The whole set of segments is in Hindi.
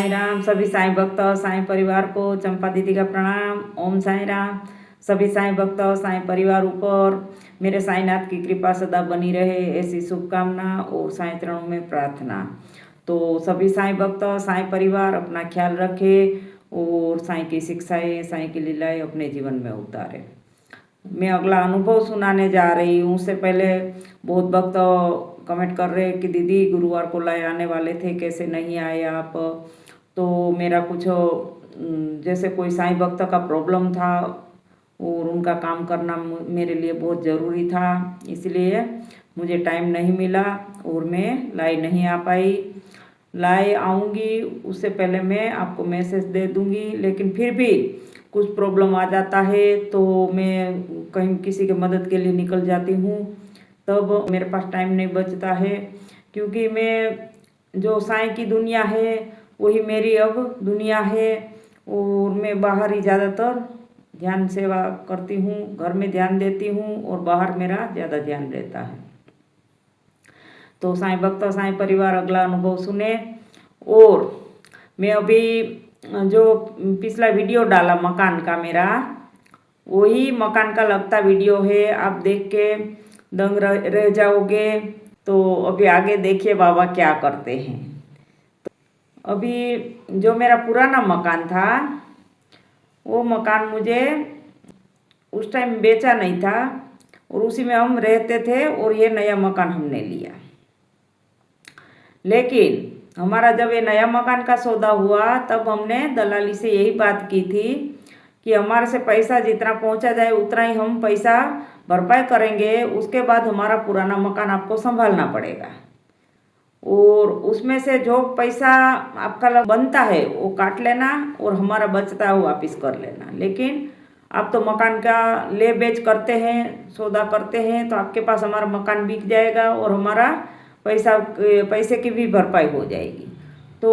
साईं राम। सभी साईं भक्त और साईं परिवार को चंपा दीदी का प्रणाम। ओम साईं राम। सभी साईं भक्त और साईं परिवार ऊपर मेरे साईंनाथ की कृपा सदा बनी रहे, ऐसी शुभकामना और साईं चरणों में प्रार्थना। तो सभी साईं भक्त और साईं परिवार अपना ख्याल रखे और साईं की शिक्षाएं, साईं की लीलाएं अपने जीवन में उतारे। मैं अगला अनुभव सुनाने जा रही हूँ। उससे पहले बहुत भक्त कमेंट कर रहे हैं कि दीदी गुरुवार को लाए आने वाले थे, कैसे नहीं आए आप। तो मेरा कुछ जैसे कोई साईं भक्त का प्रॉब्लम था और उनका काम करना मेरे लिए बहुत ज़रूरी था, इसलिए मुझे टाइम नहीं मिला और मैं लाई नहीं आ पाई। लाई आऊँगी उससे पहले मैं आपको मैसेज दे दूँगी, लेकिन फिर भी कुछ प्रॉब्लम आ जाता है तो मैं कहीं किसी के मदद के लिए निकल जाती हूँ, तब मेरे पास टाइम नहीं बचता है। क्योंकि मैं जो साईं की दुनिया है वही मेरी अब दुनिया है और मैं बाहर ही ज़्यादातर ध्यान सेवा करती हूँ, घर में ध्यान देती हूँ और बाहर मेरा ज़्यादा ध्यान रहता है। तो साईं भक्त साईं परिवार अगला अनुभव सुने। और मैं अभी जो पिछला वीडियो डाला मकान का मेरा, वही मकान का लगता वीडियो है। आप देख के दंग रह जाओगे। तो अभी आगे देखिए बाबा क्या करते हैं। तो अभी जो मेरा पुराना मकान था वो मकान मुझे उस टाइम बेचा नहीं था और उसी में हम रहते थे और ये नया मकान हमने लिया। लेकिन हमारा जब ये नया मकान का सौदा हुआ तब हमने दलाली से यही बात की थी कि हमारे से पैसा जितना पहुंचा जाए उतना ही हम पैसा भरपाई करेंगे, उसके बाद हमारा पुराना मकान आपको संभालना पड़ेगा और उसमें से जो पैसा आपका बनता है वो काट लेना और हमारा बचता है वो वापस कर लेना। लेकिन आप तो मकान का ले बेच करते हैं, सौदा करते हैं, तो आपके पास हमारा मकान बिक जाएगा और हमारा पैसे की भी भरपाई हो जाएगी। तो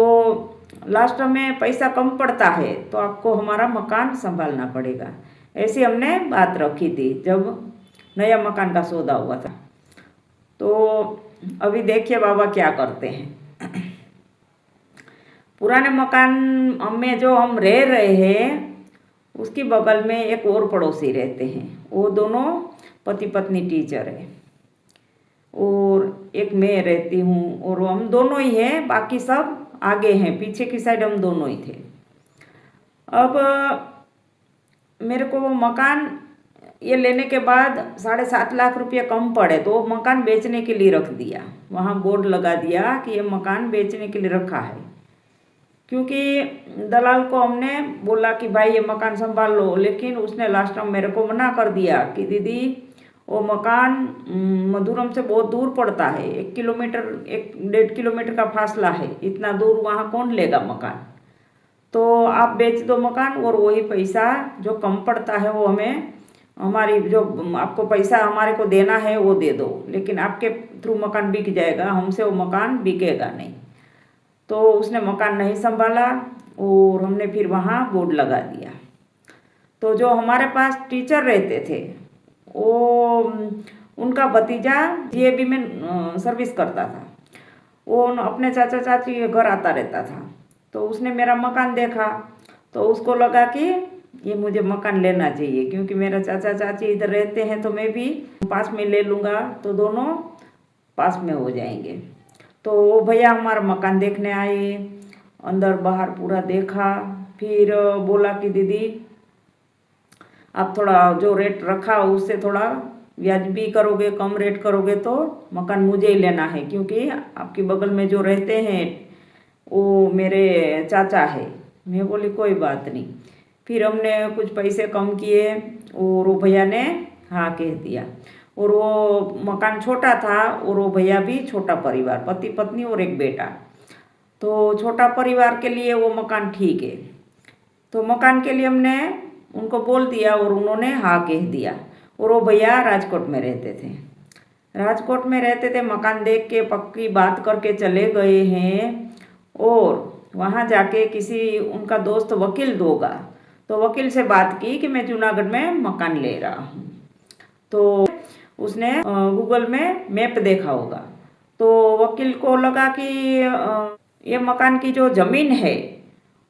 लास्ट में पैसा कम पड़ता है तो आपको हमारा मकान संभालना पड़ेगा। ऐसी हमने बात रखी थी जब नया मकान का सौदा हुआ था। तो अभी देखिए बाबा क्या करते हैं। पुराने मकान में जो हम रह रहे हैं उसकी बगल में एक और पड़ोसी रहते हैं। वो दोनों पति पत्नी टीचर है और एक मैं रहती हूँ और हम दोनों ही हैं, बाकी सब आगे हैं, पीछे की साइड हम दोनों ही थे। अब मेरे को वो मकान ये लेने के बाद 7.5 लाख रुपये कम पड़े तो वो मकान बेचने के लिए रख दिया। वहाँ बोर्ड लगा दिया कि ये मकान बेचने के लिए रखा है। क्योंकि दलाल को हमने बोला कि भाई ये मकान संभाल लो, लेकिन उसने लास्ट में मेरे को मना कर दिया कि दीदी वो मकान मधुरम से बहुत दूर पड़ता है, 1 किलोमीटर 1.5 किलोमीटर का फासला है, इतना दूर वहाँ कौन लेगा मकान। तो आप बेच दो मकान और वही पैसा जो कम पड़ता है वो हमें, हमारी जो आपको पैसा हमारे को देना है वो दे दो, लेकिन आपके थ्रू मकान बिक जाएगा, हमसे वो मकान बिकेगा नहीं। तो उसने मकान नहीं संभाला और हमने फिर वहाँ बोर्ड लगा दिया। तो जो हमारे पास टीचर रहते थे वो उनका भतीजा जीएबी में सर्विस करता था। वो अपने चाचा चाची के घर आता रहता था। तो उसने मेरा मकान देखा तो उसको लगा कि ये मुझे मकान लेना चाहिए, क्योंकि मेरा चाचा चाची इधर रहते हैं तो मैं भी पास में ले लूँगा तो दोनों पास में हो जाएंगे। तो वो भैया हमारा मकान देखने आए, अंदर बाहर पूरा देखा, फिर बोला कि दीदी आप थोड़ा जो रेट रखा उससे थोड़ा व्याजबी करोगे, कम रेट करोगे तो मकान मुझे ही लेना है, क्योंकि आपकी बगल में जो रहते हैं वो मेरे चाचा है। मैं बोली कोई बात नहीं। फिर हमने कुछ पैसे कम किए और वो भैया ने हाँ कह दिया। और वो मकान छोटा था और वो भैया भी छोटा परिवार, पति पत्नी और एक बेटा, तो छोटा परिवार के लिए वो मकान ठीक है। तो मकान के लिए हमने उनको बोल दिया और उन्होंने हाँ कह दिया। और वो भैया राजकोट में रहते थे, राजकोट में रहते थे, मकान देख के पक्की बात करके चले गए हैं। और वहाँ जाके किसी उनका दोस्त वकील दोगा तो वकील से बात की कि मैं जूनागढ़ में मकान ले रहा हूँ। तो उसने गूगल में मैप देखा होगा तो वकील को लगा कि ये मकान की जो ज़मीन है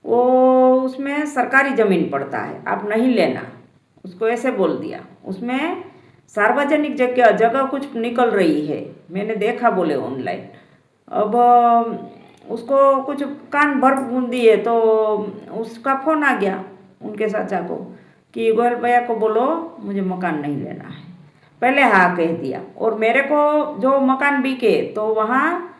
वो उसमें सरकारी ज़मीन पड़ता है, आप नहीं लेना, उसको ऐसे बोल दिया। उसमें सार्वजनिक जगह जगह कुछ निकल रही है, मैंने देखा बोले ऑनलाइन। अब उसको कुछ कान भर दिए तो उसका फ़ोन आ गया उनके चाचा को कि गोयल भैया को बोलो मुझे मकान नहीं लेना है। पहले हाँ कह दिया, और मेरे को जो मकान बिके तो वहाँ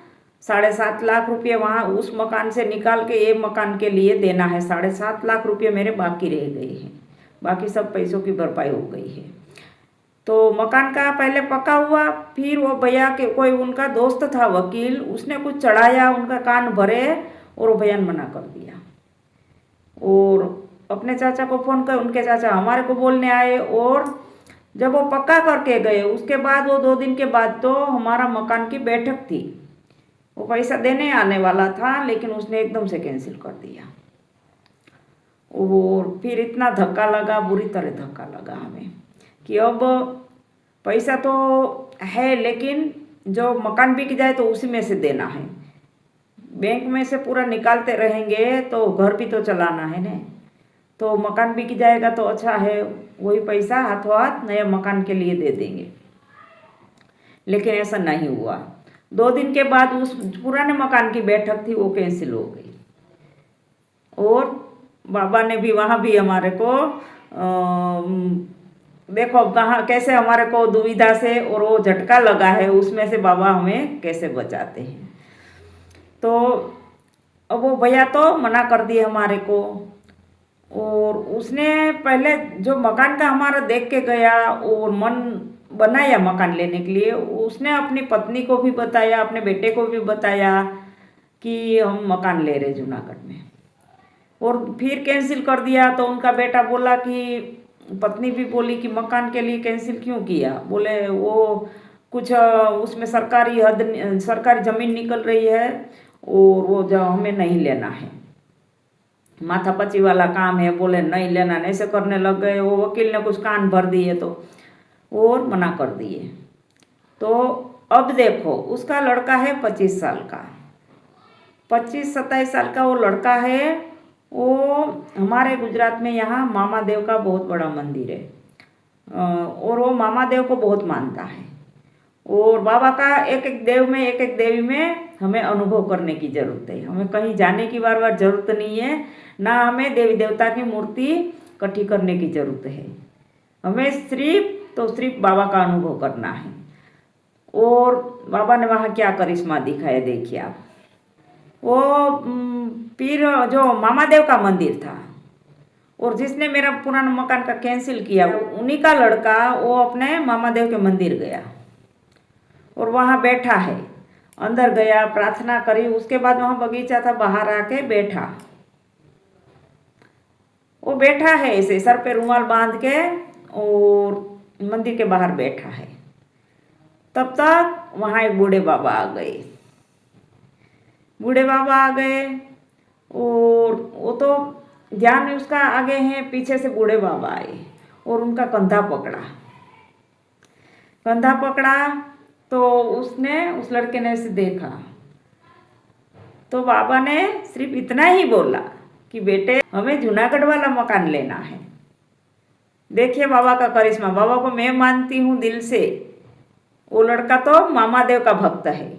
7.5 लाख रुपये वहाँ उस मकान से निकाल के ये मकान के लिए देना है। 7.5 लाख रुपये मेरे बाकी रह गए हैं, बाकी सब पैसों की भरपाई हो गई है। तो मकान का पहले पक्का हुआ, फिर वो भैया के कोई उनका दोस्त था वकील, उसने कुछ चढ़ाया, उनका कान भरे और वो भैया ने मना कर दिया। और अपने चाचा को फ़ोन कर, उनके चाचा हमारे को बोलने आए, और जब वो पक्का करके गए उसके बाद वो 2 दिन के बाद तो हमारा मकान की बैठक थी। वो पैसा देने आने वाला था लेकिन उसने एकदम से कैंसिल कर दिया। और फिर इतना धक्का लगा, बुरी तरह धक्का लगा हमें कि अब पैसा तो है लेकिन जो मकान बिक जाए तो उसी में से देना है। बैंक में से पूरा निकालते रहेंगे तो घर भी तो चलाना है ना। तो मकान बिक जाएगा तो अच्छा है, वही पैसा हाथों हाथ नया मकान के लिए दे देंगे। लेकिन ऐसा नहीं हुआ। 2 दिन के बाद उस पुराने मकान की बैठक थी वो कैंसिल हो गई। और बाबा ने भी वहाँ भी हमारे को देखो अब कहाँ कैसे हमारे को दुविधा से और वो झटका लगा है, उसमें से बाबा हमें कैसे बचाते हैं। तो अब वो भैया तो मना कर दिए हमारे को, और उसने पहले जो मकान का हमारा देख के गया और मन बनाया मकान लेने के लिए, उसने अपनी पत्नी को भी बताया, अपने बेटे को भी बताया कि हम मकान ले रहे जूनागढ़ में। और फिर कैंसिल कर दिया तो उनका बेटा बोला कि पत्नी भी बोली कि मकान के लिए कैंसिल क्यों किया। बोले वो कुछ उसमें सरकारी ज़मीन निकल रही है और वो जो हमें नहीं लेना है, माथापच्ची वाला काम है, बोले नहीं लेना, ऐसे करने लग गए। वो वकील ने कुछ कान भर दिए तो और मना कर दिए। तो अब देखो उसका लड़का है 25 साल का, 25-27 साल का वो लड़का है। वो हमारे गुजरात में यहाँ मामा देव का बहुत बड़ा मंदिर है, और वो मामा देव को बहुत मानता है। और बाबा का एक एक देव में एक एक देवी में हमें अनुभव करने की ज़रूरत है। हमें कहीं जाने की बार बार ज़रूरत नहीं है, ना हमें देवी देवता की मूर्ति इकट्ठी करने की ज़रूरत है। हमें सिर्फ बाबा का अनुभव करना है। और बाबा ने वहाँ क्या करिश्मा दिखाया देखिए आप। वो फिर जो मामा देव का मंदिर था और जिसने मेरा पुराना मकान का कैंसिल किया, उन्हीं का लड़का वो अपने मामा देव के मंदिर गया और वहाँ बैठा है। अंदर गया, प्रार्थना करी, उसके बाद वहाँ बगीचा था, बाहर आके बैठा। वो बैठा है ऐसे सर पे रुमाल बांध के और मंदिर के बाहर बैठा है। तब तक वहाँ एक बूढ़े बाबा आ गए। और वो तो ध्यान उसका आगे है, पीछे से बूढ़े बाबा आए और उनका कंधा पकड़ा तो उसने उस लड़के ने ऐसे देखा। तो बाबा ने सिर्फ इतना ही बोला कि बेटे हमें जूनागढ़ वाला मकान लेना है। देखिए बाबा का करिश्मा, बाबा को मैं मानती हूँ दिल से। वो लड़का तो मामा देव का भक्त है,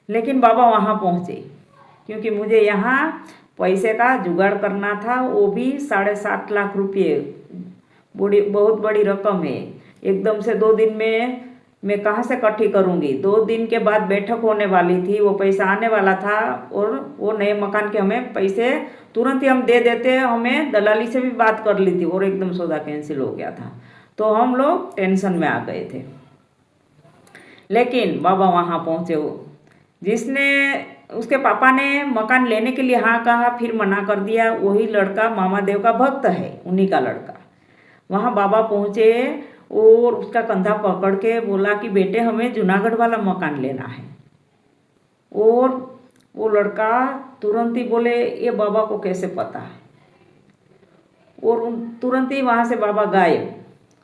लेकिन बाबा वहाँ पहुँचे क्योंकि मुझे यहाँ पैसे का जुगाड़ करना था। वो भी 7.5 लाख रुपये, बहुत बड़ी रकम है। एकदम से 2 दिन में मैं कहाँ से इकट्ठी करूँगी। 2 दिन के बाद बैठक होने वाली थी, वो पैसा आने वाला था और वो नए मकान के हमें पैसे तुरंत ही हम दे देते। हमें दलाली से भी बात कर ली थी और एकदम सौदा कैंसिल हो गया था। तो हम लोग टेंशन में आ गए थे। लेकिन बाबा वहाँ पहुँचे, जिसने उसके पापा ने मकान लेने के लिए हाँ कहा, फिर मना कर दिया। वही लड़का मामा देव का भक्त है, उन्हीं का लड़का। वहाँ बाबा पहुँचे और उसका कंधा पकड़ के बोला कि बेटे हमें जूनागढ़ वाला मकान लेना है। और वो लड़का तुरंत ही बोले ये बाबा को कैसे पता, और तुरंत ही वहाँ से बाबा गायब।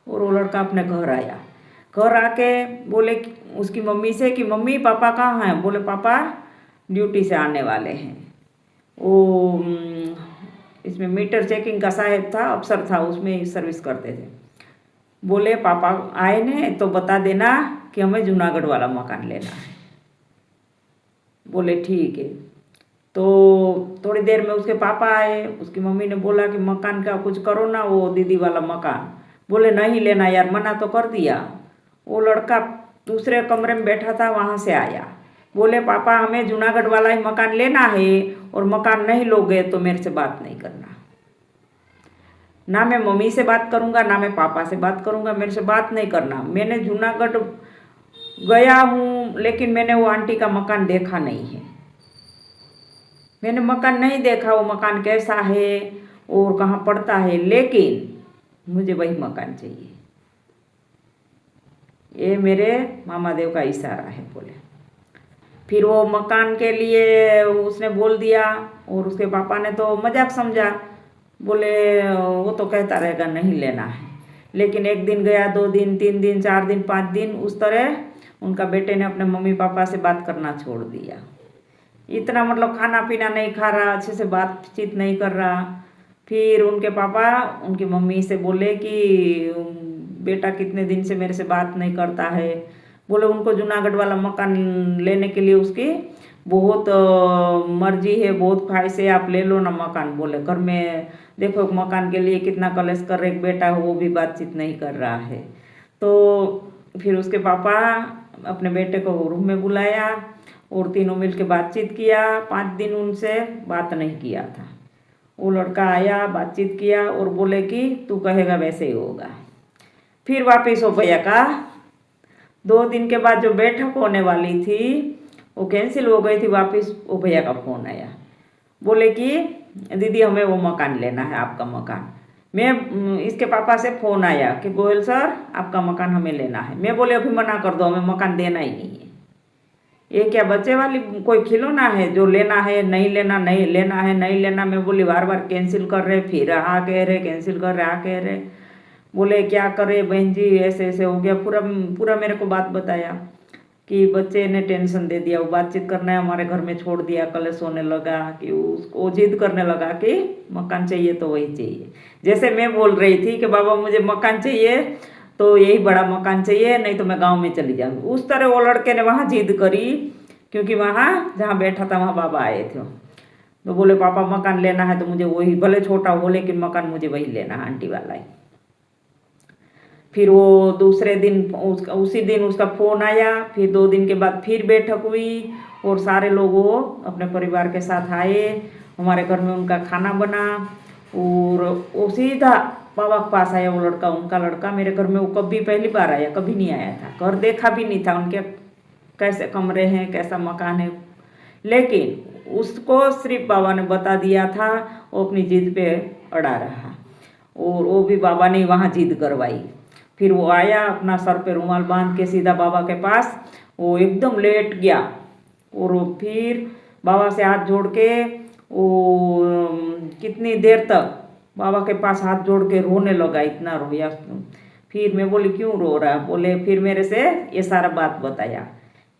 और वो लड़का अपने घर आया। घर आके बोले उसकी मम्मी से कि मम्मी पापा कहाँ हैं। बोले पापा ड्यूटी से आने वाले हैं। वो इसमें मीटर चेकिंग का साहब था, अफसर था, उसमें सर्विस करते थे। बोले पापा आए ने तो बता देना कि हमें जूनागढ़ वाला मकान लेना है। बोले ठीक है। तो थोड़ी देर में उसके पापा आए, उसकी मम्मी ने बोला कि मकान का कुछ करो ना, वो दीदी वाला मकान। बोले नहीं लेना यार, मना तो कर दिया। वो लड़का दूसरे कमरे में बैठा था, वहाँ से आया। बोले पापा हमें जूनागढ़ वाला ही मकान लेना है, और मकान नहीं लोगे तो मेरे से बात नहीं करना। ना मैं मम्मी से बात करूँगा, ना मैं पापा से बात करूँगा, मेरे से बात नहीं करना। मैंने जूनागढ़ गया हूँ, लेकिन मैंने वो आंटी का मकान देखा नहीं है। मैंने मकान नहीं देखा, वो मकान कैसा है और कहाँ पड़ता है, लेकिन मुझे वही मकान चाहिए। ये मेरे मामा देव का इशारा है। बोले फिर वो मकान के लिए उसने बोल दिया, और उसके पापा ने तो मजाक समझा। बोले वो तो कहता रहेगा नहीं लेना है। लेकिन एक दिन गया, 2 दिन, 3 दिन, 4 दिन, 5 दिन, उस तरह उनका बेटे ने अपने मम्मी पापा से बात करना छोड़ दिया। इतना मतलब खाना पीना नहीं खा रहा, अच्छे से बातचीत नहीं कर रहा। फिर उनके पापा उनकी मम्मी से बोले कि बेटा कितने दिन से मेरे से बात नहीं करता है। बोले उनको जूनागढ़ वाला मकान लेने के लिए उसकी बहुत मर्जी है, बहुत ख्वाहिश है, आप ले लो ना मकान। बोले घर में देखो मकान के लिए कितना कलेश कर रहे, एक बेटा वो भी बातचीत नहीं कर रहा है। तो फिर उसके पापा अपने बेटे को रूम में बुलाया और तीनों मिल के बातचीत किया। 5 दिन उनसे बात नहीं किया था। वो लड़का आया, बातचीत किया और बोले कि तू कहेगा वैसे ही होगा। फिर वापस हो भैया का 2 दिन के बाद जो बैठक होने वाली थी वो कैंसिल हो गई थी। वापस वो भैया का फ़ोन आया, बोले कि दीदी हमें वो मकान लेना है, आपका मकान। मैं इसके पापा से फ़ोन आया कि गोयल सर आपका मकान हमें लेना है। मैं बोले अभी मना कर दो, हमें मकान देना ही नहीं है। ये क्या बच्चे वाली कोई खिलौना है जो लेना है नहीं लेना, नहीं लेना है नहीं लेना। मैं बोली बार बार कैंसिल कर रहे, फिर हाँ कह रहे, कैंसिल कर रहे, हाँ कह रहे। बोले क्या करे बहन जी, ऐसे ऐसे हो गया। पूरा पूरा मेरे को बात बताया कि बच्चे ने टेंशन दे दिया, वो बातचीत करना है हमारे घर में छोड़ दिया, कलेश होने लगा कि उसको जिद करने लगा कि मकान चाहिए तो वही चाहिए। जैसे मैं बोल रही थी कि बाबा मुझे मकान चाहिए तो यही बड़ा मकान चाहिए, नहीं तो मैं गांव में चली जाऊँ। उस तरह वो लड़के ने वहाँ जिद करी, क्योंकि वहाँ जहाँ बैठा था वहाँ बाबा आए थे। तो बोले पापा मकान लेना है तो मुझे वही, भले छोटा हो लेकिन मकान मुझे वही लेना है, आंटी वाला ही। फिर वो दूसरे दिन उसी दिन उसका फ़ोन आया। फिर 2 दिन के बाद फिर बैठक हुई और सारे लोग वो अपने परिवार के साथ आए। हमारे घर में उनका खाना बना और वो सीधा बाबा के पास आया। वो लड़का, उनका लड़का मेरे घर में वो कभी पहली बार आया, कभी नहीं आया था, घर देखा भी नहीं था उनके कैसे कमरे हैं, कैसा मकान है। लेकिन उसको सिर्फ बाबा ने बता दिया था, वो अपनी जिद पे अड़ा रहा और वो भी बाबा ने वहाँ जिद करवाई। फिर वो आया अपना सर पे रुमाल बांध के सीधा बाबा के पास, वो एकदम लेट गया और फिर बाबा से हाथ जोड़ के वो कितनी देर तक बाबा के पास हाथ जोड़ के रोने लगा, इतना रोया। फिर मैं बोली क्यों रो रहा? बोले फिर मेरे से ये सारा बात बताया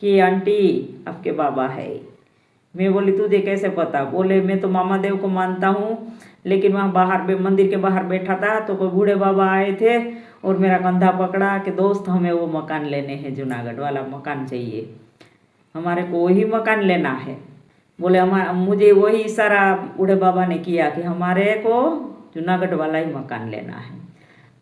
कि आंटी आपके बाबा है। मैं बोली तुझे कैसे पता? बोले मैं तो मामा देव को मानता हूँ, लेकिन वहाँ बाहर मंदिर के बाहर बैठा था तो कोई बूढ़े बाबा आए थे और मेरा कंधा पकड़ा कि दोस्त हमें वो मकान लेने हैं, जूनागढ़ वाला मकान चाहिए, हमारे को वही मकान लेना है। बोले हमारा, मुझे वही इशारा बूढ़े बाबा ने किया कि हमारे को जूनागढ़ वाला ही मकान लेना है।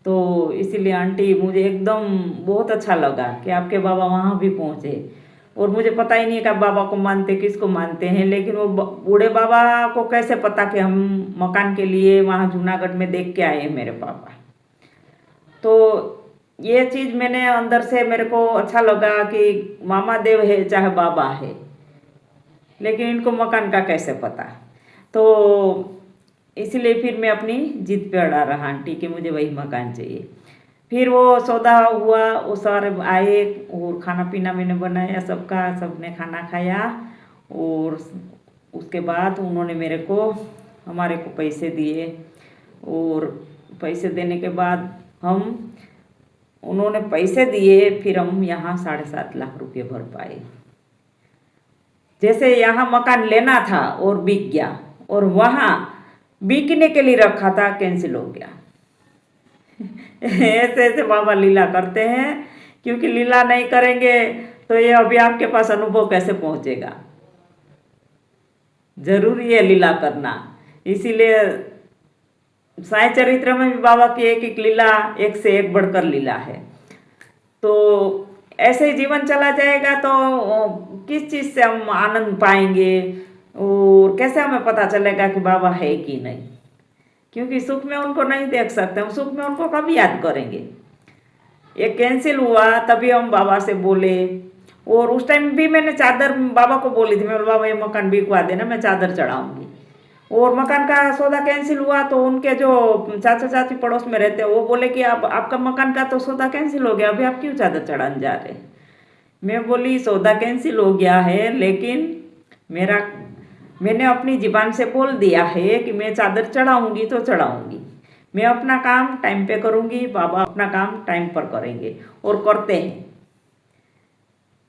तो इसीलिए आंटी मुझे एकदम बहुत अच्छा लगा कि आपके बाबा वहाँ भी पहुँचे। और मुझे पता ही नहीं है कि आप बाबा को मानते किसको मानते हैं, लेकिन वो बूढ़े बाबा को कैसे पता कि हम मकान के लिए वहाँ जूनागढ़ में देख के आए हैं मेरे पापा। तो ये चीज़ मैंने अंदर से मेरे को अच्छा लगा कि मामा देव है चाहे बाबा है, लेकिन इनको मकान का कैसे पता। तो इसलिए फिर मैं अपनी जिद पे अड़ा रहा आंटी कि मुझे वही मकान चाहिए। फिर वो सौदा हुआ, वो सारे आए और खाना पीना मैंने बनाया सबका, सबने खाना खाया और उसके बाद उन्होंने मेरे को हमारे को पैसे दिए। और पैसे देने के बाद उन्होंने पैसे दिए, फिर हम यहाँ 7.5 लाख रुपये भर पाए। जैसे यहाँ मकान लेना था और बिक गया, और वहाँ बिकने के लिए रखा था, कैंसिल हो गया। ऐसे ऐसे बाबा लीला करते हैं, क्योंकि लीला नहीं करेंगे तो ये अभी आपके पास अनुभव कैसे पहुंचेगा। जरूरी है लीला करना। इसीलिए साईं चरित्र में भी बाबा की एक एक लीला एक से एक बढ़कर लीला है। तो ऐसे ही जीवन चला जाएगा तो किस चीज़ से हम आनंद पाएंगे और कैसे हमें पता चलेगा कि बाबा है कि नहीं। क्योंकि सुख में उनको नहीं देख सकते, हम सुख में उनको कभी याद करेंगे। ये कैंसिल हुआ तभी हम बाबा से बोले। और उस टाइम भी मैंने चादर बाबा को बोली थी, मैं बोला बाबा ये मकान बिकवा देना, मैं चादर चढ़ाऊंगी। और मकान का सौदा कैंसिल हुआ तो उनके जो चाचा चाची पड़ोस में रहते हैं वो बोले कि अब आपका मकान का तो सौदा कैंसिल हो गया, अभी आप क्यों चादर चढ़ाने जा रहे हैं। मैं बोली सौदा कैंसिल हो गया है, लेकिन मैंने अपनी ज़ुबान से बोल दिया है कि मैं चादर चढ़ाऊंगी तो चढ़ाऊंगी। मैं अपना काम टाइम पे करूंगी, बाबा अपना काम टाइम पर करेंगे और करते हैं।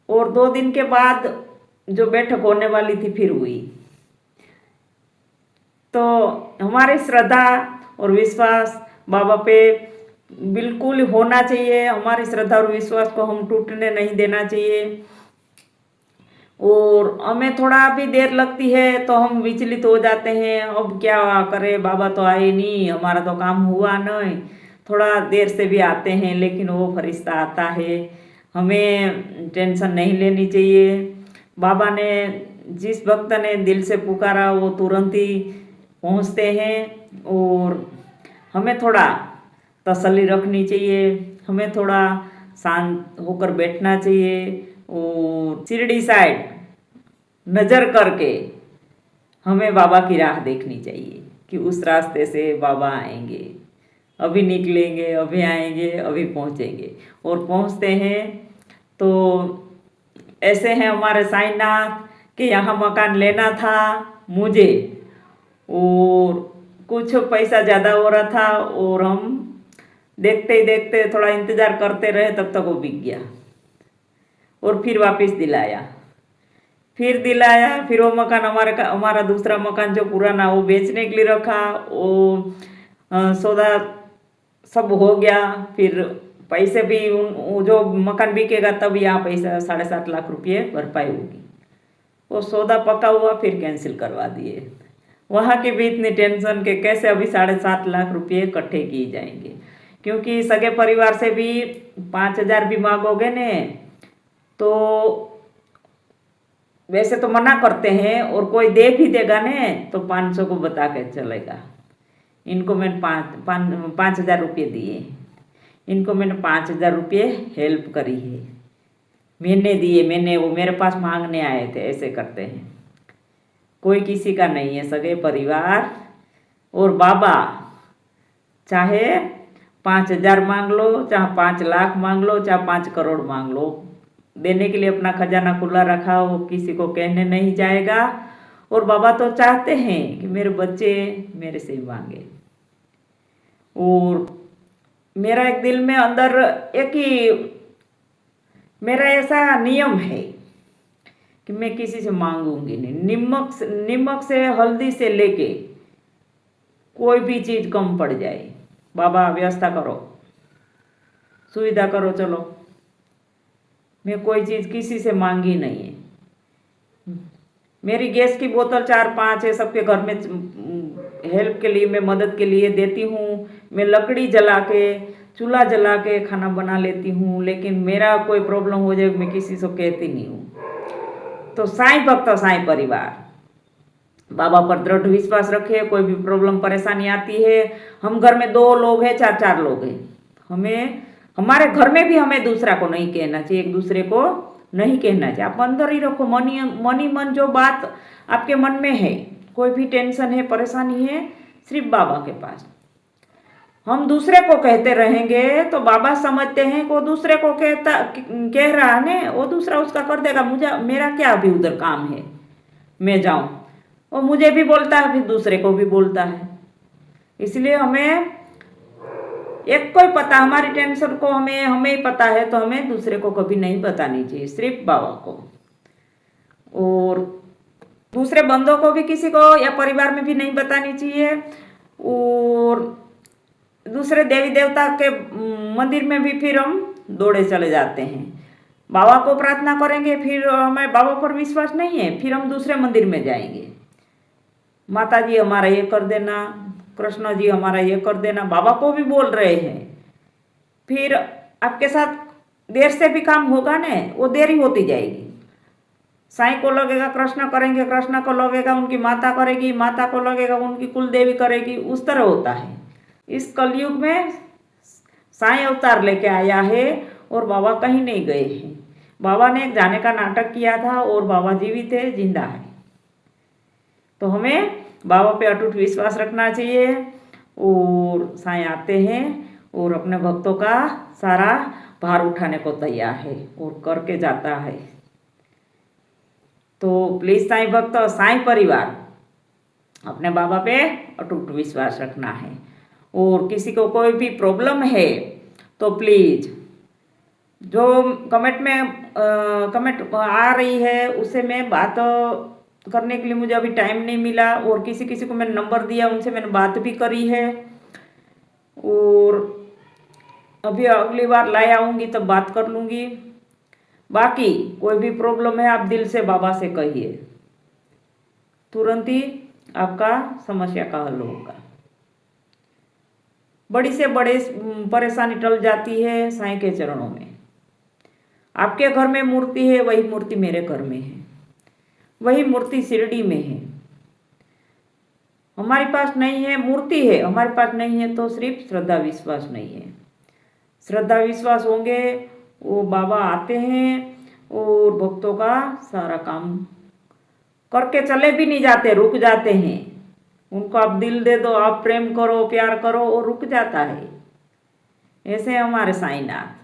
और 2 दिन के बाद जो बैठक होने वाली थी फिर हुई। तो हमारी श्रद्धा और विश्वास बाबा पे बिल्कुल होना चाहिए। हमारी श्रद्धा और विश्वास को हम टूटने नहीं देना चाहिए। और हमें थोड़ा भी देर लगती है तो हम विचलित हो जाते हैं, अब क्या करें, बाबा तो आए नहीं, हमारा तो काम हुआ नहीं। थोड़ा देर से भी आते हैं लेकिन वो फरिश्ता आता है। हमें टेंशन नहीं लेनी चाहिए। बाबा ने जिस भक्त ने दिल से पुकारा वो तुरंत ही पहुंचते हैं। और हमें थोड़ा तसल्ली रखनी चाहिए, हमें थोड़ा शांत होकर बैठना चाहिए और शिरडी साइड नज़र करके हमें बाबा की राह देखनी चाहिए कि उस रास्ते से बाबा आएंगे, अभी निकलेंगे, अभी आएंगे, अभी पहुंचेंगे। और पहुंचते हैं तो ऐसे हैं हमारे साईंनाथ कि यहाँ मकान लेना था मुझे और कुछ पैसा ज़्यादा हो रहा था और हम देखते ही देखते थोड़ा इंतज़ार करते रहे, तब तक वो बिक गया। और फिर वापस दिलाया, फिर वो मकान हमारा दूसरा मकान जो पुराना वो बेचने के लिए रखा। वो सौदा सब हो गया। फिर पैसे भी वो जो मकान बिकेगा तब यहाँ पैसा 7.5 लाख रुपये भरपाई होगी। वो सौदा पका हुआ, फिर कैंसिल करवा दिए। वहाँ की भी इतनी टेंशन के कैसे अभी 7.5 लाख रुपये इकट्ठे किए जाएंगे, क्योंकि सगे परिवार से भी 5,000 भी मांगोगे ने तो वैसे तो मना करते हैं, और कोई दे भी देगा ने तो 500 को बता के चलेगा। इनको मैंने 5,000 रुपये दिए, इनको मैंने 5,000 रुपये हेल्प करी है, मैंने दिए, वो मेरे पास मांगने आए थे, ऐसे करते हैं। कोई किसी का नहीं है, सगे परिवार और बाबा चाहे 5,000 मांग लो, चाहे 5 लाख मांग लो, चाहे 5 करोड़ मांग लो, देने के लिए अपना खजाना खुला रखा, वो किसी को कहने नहीं जाएगा। और बाबा तो चाहते हैं कि मेरे बच्चे मेरे से मांगे। और मेरा एक दिल में अंदर मेरा ऐसा नियम है कि मैं किसी से मांगूंगी नहीं। निमक से हल्दी से लेके कोई भी चीज़ कम पड़ जाए, बाबा व्यवस्था करो, सुविधा करो, चलो। मैं कोई चीज़ किसी से मांगी नहीं है। मेरी गैस की बोतल 4-5 है, सबके घर में हेल्प के लिए, मैं मदद के लिए देती हूँ। मैं लकड़ी जला के, चूल्हा जला के खाना बना लेती हूँ, लेकिन मेरा कोई प्रॉब्लम हो जाए मैं किसी से कहती नहीं हूँ। तो साईं भक्त, साईं परिवार बाबा पर दृढ़ विश्वास रखे। कोई भी प्रॉब्लम परेशानी आती है, हम घर में 2 लोग हैं, 4 लोग हैं, हमारे घर में भी हमें दूसरा को नहीं कहना चाहिए, एक दूसरे को नहीं कहना चाहिए। आप अंदर ही रखो, मनी मन जो बात आपके मन में है, कोई भी टेंशन है, परेशानी है, सिर्फ बाबा के पास। हम दूसरे को कहते रहेंगे तो बाबा समझते हैं कि वो दूसरे को कह रहा है ना, वो दूसरा उसका कर देगा, मेरा क्या अभी उधर काम है, मैं जाऊं। वो मुझे भी बोलता है, फिर दूसरे को भी बोलता है। इसलिए हमें एक को ही पता, हमारी टेंशन को हमें ही पता है, तो हमें दूसरे को कभी नहीं बतानी चाहिए, सिर्फ बाबा को। और दूसरे बंदों को भी किसी को या परिवार में भी नहीं बतानी चाहिए। और दूसरे देवी देवता के मंदिर में भी फिर हम दौड़े चले जाते हैं। बाबा को प्रार्थना करेंगे, फिर हमें बाबा पर विश्वास नहीं है, फिर हम दूसरे मंदिर में जाएंगे, माता जी हमारा ये कर देना, कृष्ण जी हमारा ये कर देना, बाबा को भी बोल रहे हैं। फिर आपके साथ देर से भी काम होगा ना, वो देरी होती जाएगी। साईं को लगेगा कृष्ण करेंगे, कृष्ण को लगेगा उनकी माता करेगी, माता को लगेगा उनकी कुल देवी करेगी, उस तरह होता है। इस कलयुग में साईं अवतार लेके आया है और बाबा कहीं नहीं गए हैं। बाबा ने एक जाने का नाटक किया था और बाबा जीवित है, जिंदा है। तो हमें बाबा पे अटूट विश्वास रखना चाहिए और साईं आते हैं और अपने भक्तों का सारा भार उठाने को तैयार है और करके जाता है। तो प्लीज़ साईं भक्त, साईं परिवार, अपने बाबा पे अटूट विश्वास रखना है। और किसी को कोई भी प्रॉब्लम है तो प्लीज़ जो कमेंट में कमेंट आ रही है उससे मैं बात करने के लिए मुझे अभी टाइम नहीं मिला, और किसी किसी को मैंने नंबर दिया, उनसे मैंने बात भी करी है, और अभी अगली बार लाई आऊँगी तब बात कर लूँगी। बाकी कोई भी प्रॉब्लम है आप दिल से बाबा से कहिए, तुरंत ही आपका समस्या का हल होगा। बड़ी से बड़ी परेशानी टल जाती है साईं के चरणों में। आपके घर में मूर्ति है, वही मूर्ति मेरे घर में है, वही मूर्ति शिरडी में है। हमारे पास नहीं है, मूर्ति है, हमारे पास नहीं है तो सिर्फ श्रद्धा विश्वास नहीं है। श्रद्धा विश्वास होंगे, वो बाबा आते हैं और भक्तों का सारा काम करके चले भी नहीं जाते, रुक जाते हैं। उनको आप दिल दे दो, आप प्रेम करो, प्यार करो, और रुक जाता है। ऐसे हमारे साईंनाथ।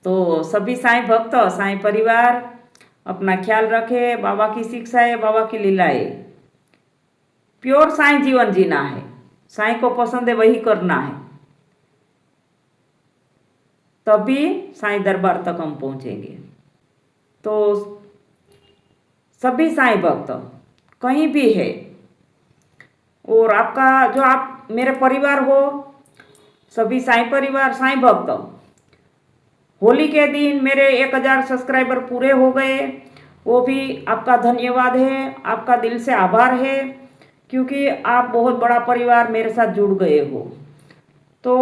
तो सभी साईं भक्त, साईं परिवार अपना ख्याल रखे। बाबा की शिक्षा है, बाबा की लीलाएं, प्योर साईं जीवन जीना है। साईं को पसंद है वही करना है, तभी साईं दरबार तक हम पहुंचेंगे। तो सभी साईं भक्त कहीं भी है, और आपका जो आप मेरे परिवार हो, सभी साईं परिवार, साईं भक्त, होली के दिन मेरे 1000 सब्सक्राइबर पूरे हो गए, वो भी आपका धन्यवाद है, आपका दिल से आभार है, क्योंकि आप बहुत बड़ा परिवार मेरे साथ जुड़ गए हो। तो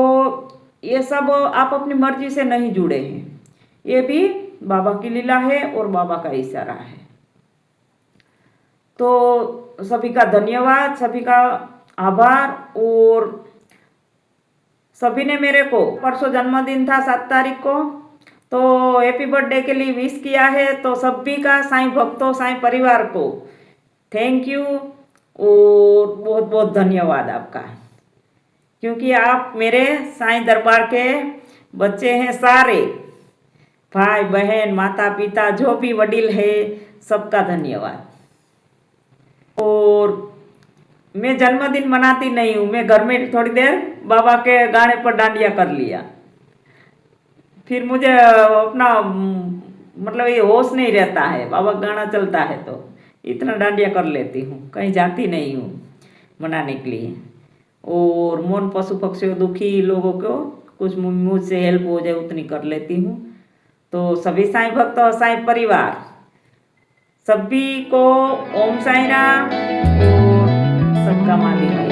ये सब आप अपनी मर्जी से नहीं जुड़े हैं, ये भी बाबा की लीला है और बाबा का इशारा है। तो सभी का धन्यवाद, सभी का आभार। और सभी ने मेरे को, परसों जन्मदिन था 7 तारीख को, तो हैप्पी बर्थडे के लिए विश किया है। तो सभी का, साईं भक्तों, साईं परिवार को थैंक यू और बहुत बहुत धन्यवाद आपका, क्योंकि आप मेरे साईं दरबार के बच्चे हैं। सारे भाई बहन, माता पिता, जो भी वडील है, सबका धन्यवाद। और मैं जन्मदिन मनाती नहीं हूँ, मैं घर में थोड़ी देर बाबा के गाने पर डांडिया कर लिया, फिर मुझे अपना मतलब ये होश नहीं रहता है, बाबा गाना चलता है तो इतना डांडिया कर लेती हूँ, कहीं जाती नहीं हूँ मनाने के लिए। और मोन पशु पक्षियों, दुखी लोगों को कुछ मुझसे हेल्प हो जाए उतनी कर लेती हूँ। तो सभी साईं भक्त और साईं परिवार सभी को ओम साईं राम और सबका मालिक